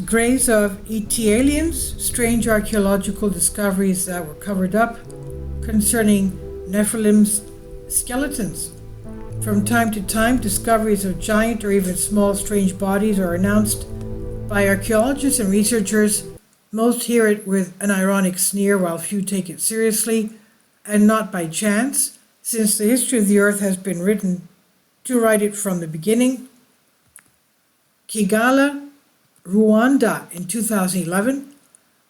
Graves of ET aliens, strange archaeological discoveries that were covered up concerning Nephilim's skeletons. From time to time, discoveries of giant or even small strange bodies are announced by archaeologists and researchers. Most hear it with an ironic sneer, while few take it seriously, and not by chance, since the history of the earth has been written to write it from the beginning. Kigali, Rwanda in 2011,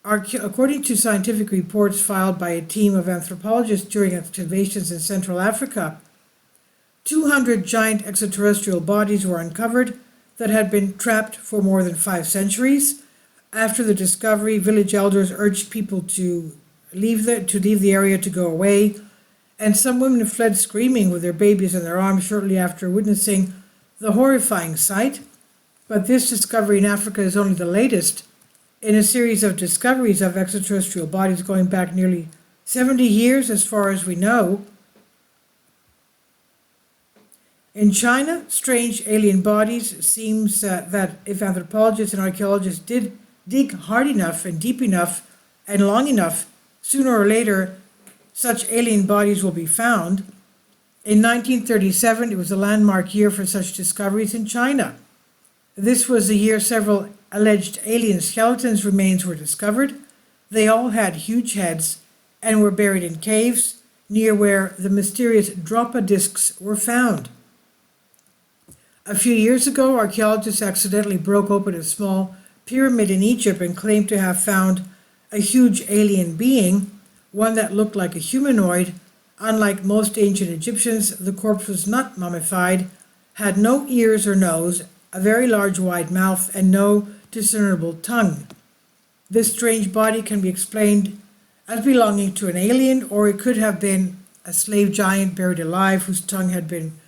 according to scientific reports filed by a team of anthropologists during excavations in Central Africa, 200 giant extraterrestrial bodies were uncovered that had been trapped for more than 5 centuries. After the discovery, village elders urged people to leave the area to go away, and some women fled screaming with their babies in their arms shortly after witnessing the horrifying sight. But this discovery in Africa is only the latest in a series of discoveries of extraterrestrial bodies going back nearly 70 years as far as we know. In China, strange alien bodies seems that if anthropologists and archaeologists did dig hard enough and deep enough and long enough, sooner or later such alien bodies will be found. In 1937, it was a landmark year for such discoveries in China. This was the year several alleged alien skeletons remains were discovered. They all had huge heads and were buried in caves near where the mysterious Dropa discs were found. A few years ago, archaeologists accidentally broke open a small pyramid in Egypt and claimed to have found a huge alien being, one that looked like a humanoid. Unlike most ancient Egyptians, the corpse was not mummified, had no ears or nose, a very large wide mouth, and no discernible tongue. This strange body can be explained as belonging to an alien, or it could have been a slave giant buried alive whose tongue had been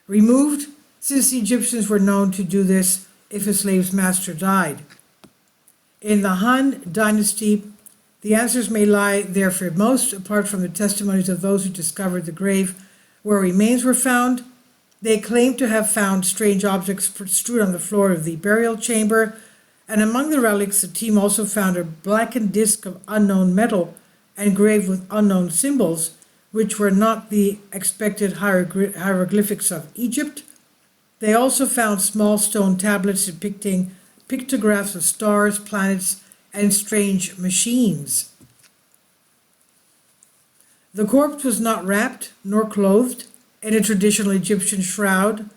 removed, since the Egyptians were known to do this if a slave's master died. In the Han Dynasty, the answers may lie there for most, apart from the testimonies of those who discovered the grave where remains were found. They claim to have found strange objects strewn on the floor of the burial chamber, and among the relics, the team also found a blackened disc of unknown metal engraved with unknown symbols, which were not the expected hieroglyphics of Egypt. They also found small stone tablets depicting pictographs of stars, planets, and strange machines. The corpse was not wrapped nor clothed in a traditional Egyptian shroud,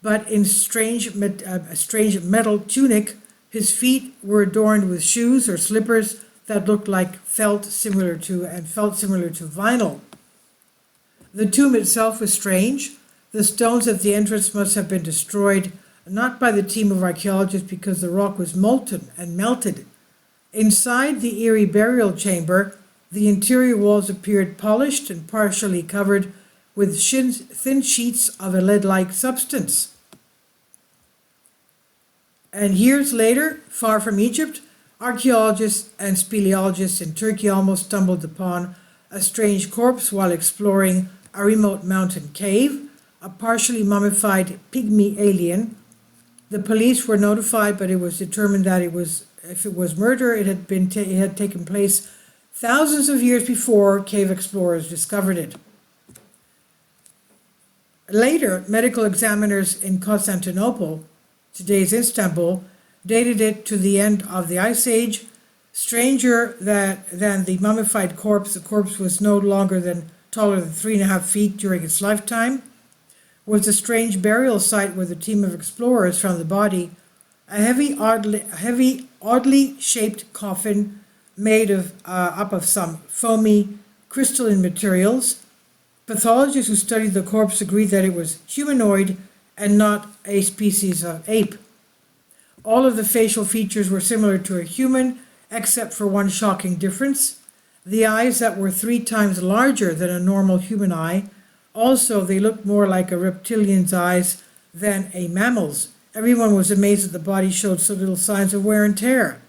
but in a strange metal tunic. His feet were adorned with shoes or slippers that looked like felt similar to vinyl. The tomb itself was strange. The stones at the entrance must have been destroyed, not by the team of archaeologists, because the rock was molten and melted. Inside the eerie burial chamber, the interior walls appeared polished and partially covered with thin sheets of a lead-like substance. And years later, far from Egypt, archaeologists and speleologists in Turkey almost stumbled upon a strange corpse while exploring a remote mountain cave, a partially mummified pygmy alien. The police were notified, but it was determined that if it was murder, it had taken place thousands of years before cave explorers discovered it. Later, medical examiners in Constantinople, today's Istanbul, dated it to the end of the Ice Age. Stranger than the mummified corpse, the corpse was no longer taller than 3.5 feet during its lifetime, was a strange burial site where the team of explorers found the body, a heavy, oddly shaped coffin made up of some foamy crystalline materials. Pathologists who studied the corpse agreed that it was humanoid and not a species of ape. All of the facial features were similar to a human, except for one shocking difference: the eyes that were 3 times larger than a normal human eye. Also, they looked more like a reptilian's eyes than a mammal's. Everyone was amazed that the body showed so little signs of wear and tear.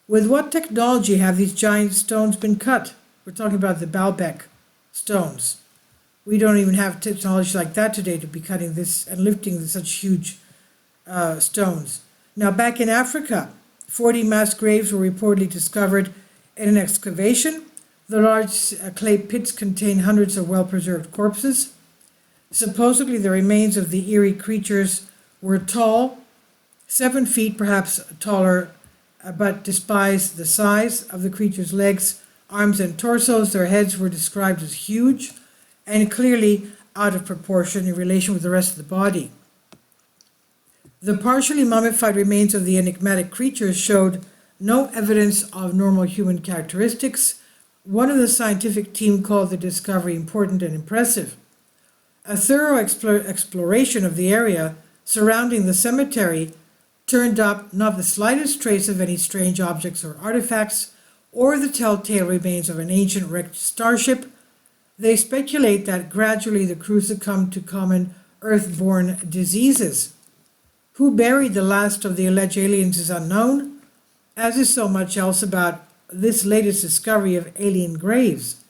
With what technology have these giant stones been cut? We're talking about the Baalbek stones. We don't even have technology like that today to be cutting this and lifting such huge stones. Now, back in Africa, 40 mass graves were reportedly discovered in an excavation. The large clay pits contain hundreds of well-preserved corpses. Supposedly, the remains of the eerie creatures were tall, 7 feet, perhaps taller, but despised the size of the creature's legs, arms, and torsos. Their heads were described as huge and clearly out of proportion in relation with the rest of the body. The partially mummified remains of the enigmatic creatures showed no evidence of normal human characteristics. One of the scientific team called the discovery important and impressive. A thorough exploration of the area surrounding the cemetery turned up not the slightest trace of any strange objects or artifacts, or the telltale remains of an ancient wrecked starship. They speculate that gradually the crew succumbed to common earth-borne diseases. Who buried the last of the alleged aliens is unknown, as is so much else about this latest discovery of alien graves.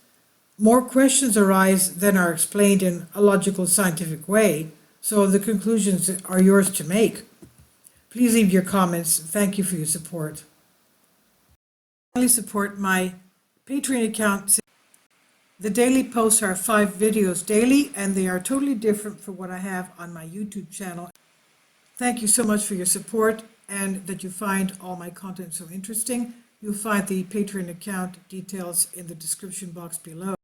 More questions arise than are explained in a logical scientific way, so the conclusions are yours to make. Please leave your comments. Thank you for your support. Finally, support my Patreon account. The daily posts are 5 videos daily, and they are totally different from what I have on my YouTube channel. Thank you so much for your support and that you find all my content so interesting. You'll find the Patreon account details in the description box below.